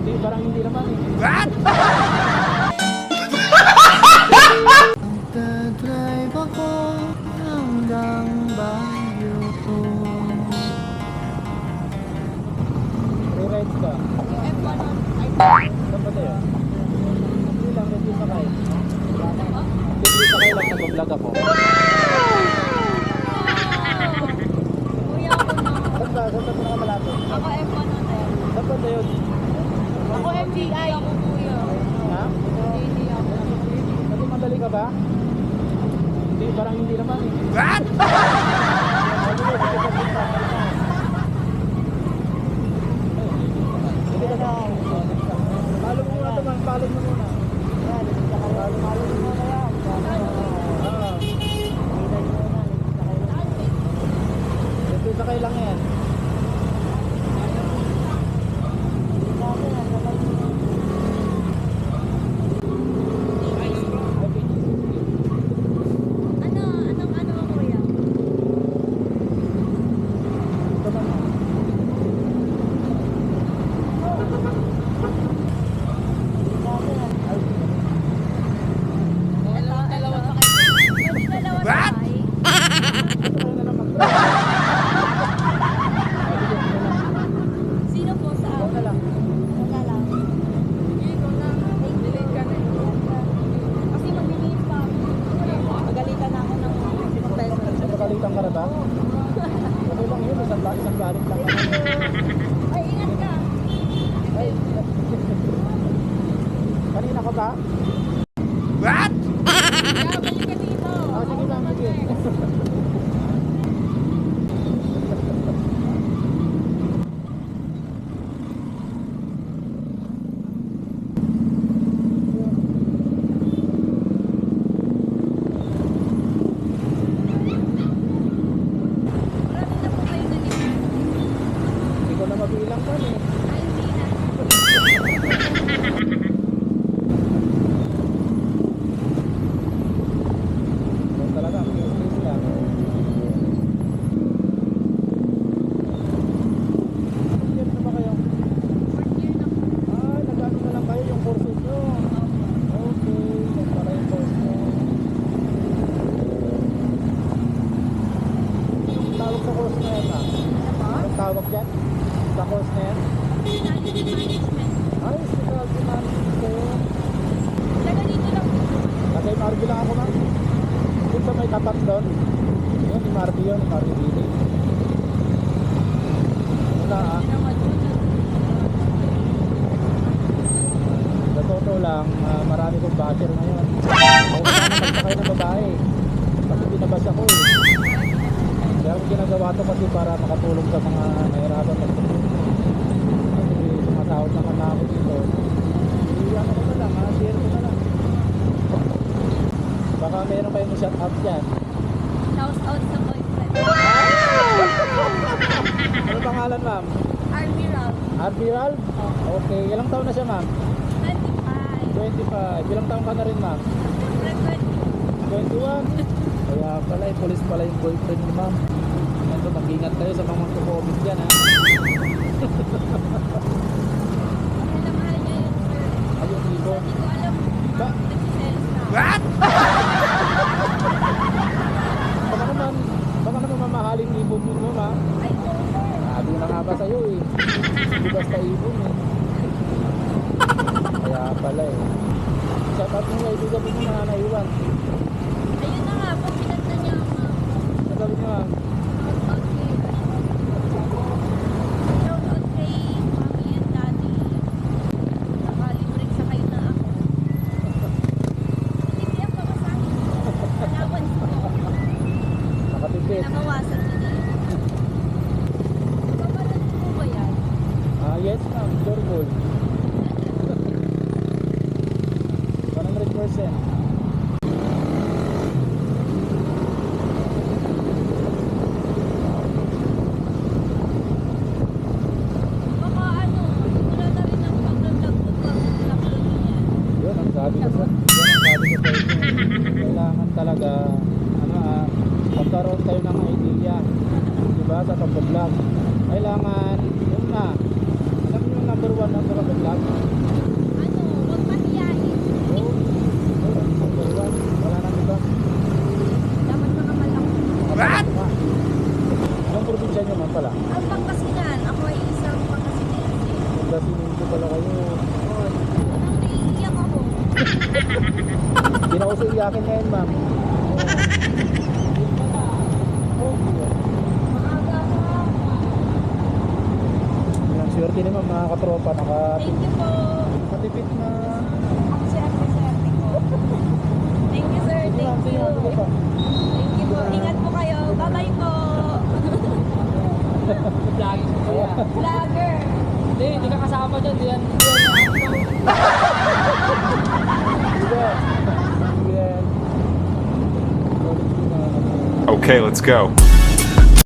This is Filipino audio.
Hindi, parang hindi naman eh. What? Magdadrive ako hanggang Baguio. Free rides ka? Saan ba tayo? Hindi lang, hindi sakay. Hindi sakay lang, nag-vlog ako. Saan ba? Saan ba pinakamalapit? Ako F1 hotel. Saan ba tayo? Ako MGI. Ako kuya. Ha? Hindi ako. Madali ka ba? Hindi, parang hindi naman eh. What? Palo mo muna ito, man. Palo mo muna. Palo mo muna yan. Ito sakay lang yan. Ano mo kuya? Ito naman. Dalawa pa kayo. Dalawa pa What? kayo. Ito na lang mag-drive. Sino po sa Ito na lang. Wala lang. Ikaw na. Delete ka na. Kasi magbibigit pa ako. Pagalitan na ako ng 5 pesos. Napagalitan ka na ba? Okay lang yun. Isang galit lang. Ay, ingat ka. Ay. Kanina ka ba? What? Kaya balik ka dito. Ah, sige ma'am, sige. Marami na po kayo nalimutan. Hindi ko na mabilang pa eh. Ay, hindi na. Yan talaga, mag-i-stress lang. Yan na ba kayo? Fourth year na po. Ah, nag-ano na lang kayo yung courses nyo. Okay, yan pala yung course nyo. Anong tawag sa course na yan ah? Anong tawag dyan? Sa course na yan? Strategy management. Ay, hospitality management kayo. Taga dito lang po. Nasa MRB lang ako ma'am. Doon sa may tapat doon. Yun, MRB yun, MRB City. Wala ah. Ginawa doon. Sa totoo lang, marami kong basher ngayon. Ako na magsakay ng babae. Kasi binabas ako eh. Kaya ang ginagawa to kasi para makatulong sa mga nahirapan magtulong. Kasi sumasahod naman na ako dito. Iyan ko na lang, share ko na lang. Baka meron kayong shout out dyan. Shout out sa boyfriend. Ano pangalan ma'am? Army Ralph. Admiral? Okay, ilang taon na siya ma'am? 25. 25. Ilang taon ka na rin ma'am? Frequent. 21. Kaya pala, police pala yung boyfriend ni ma'am. Ito, mag-ingat kayo sa mga magko-comment dyan ha. Mahal na mahal niya yun, sir. Ayun, Ibo. Hindi ko alam Ba? nagsiselos na. What? Baka naman mamahaling ibon mo ma'am. Ay, oo, sir. Sabi na nga ba sa'yo eh. Hindi basta ibon eh. Kaya pala eh. Shout out mo nga, ibigay mo na naiwan. Ayun na nga, pag pinagta niya ako. Sabi niyo ma'am. Shout out kay mommy and daddy. Nakalibreng sakay na ako. Hindi ang pamasahin. Allowance ko. Nakatipid. Pinakawasan ko din. Papanood mo ba yan? Ah, yes ma'am, sure gold. 100%. Baka ano, wala na rin ang pag-vlog ko pag-upload niya. Yun ang sabi ko sa inyo. Kailangan talaga magkaroon kayo ng idea. Diba sa pag-vlog. Kailangan, yun na. Alam niyo yung number 1 na sa pag-vlog. Pangasinan ko pala kayo. Nang naiiyak ako. Hindi na uso iyakin ngayon, ma'am. Maaga ka. Ang swerte naman mga katropa, Thank you po. nakatipid na. Ang swerte ko. Thank you sir, thank you. Thank you po. Ingat po kayo. Bye-bye po. Vlogging ko kaya. Vlogger. Hindi ka kasama dyan. Diyan. Sige. Sige. Okay, let's go.